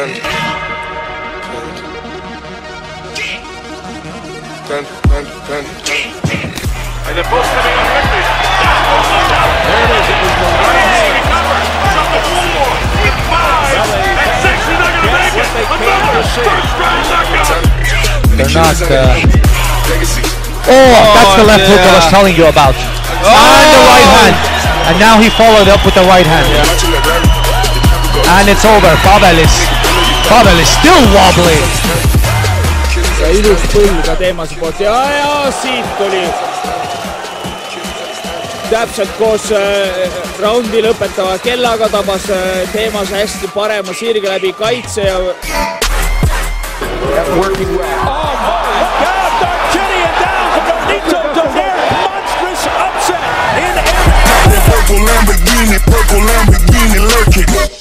And the ball's coming on quickly. There it is. It was the right hand. From the floor with 5 and 6. He's not going to make it. Another first round knockout. They're not. That's the left hook I was telling you about. And the right hand. And now he followed up with the right hand. And it's over. Pavel is still wobbling. Ja ilus põll ka Teemase poolt ja siit tuli täpselt koos raundi lõpetava kellaga tabas Teemase hästi parema sirge läbi kaitse ja working well. Oh my God, Darchinian down from Nonito Donaire, monstrous upset in every... Purple Lamborghini lurking.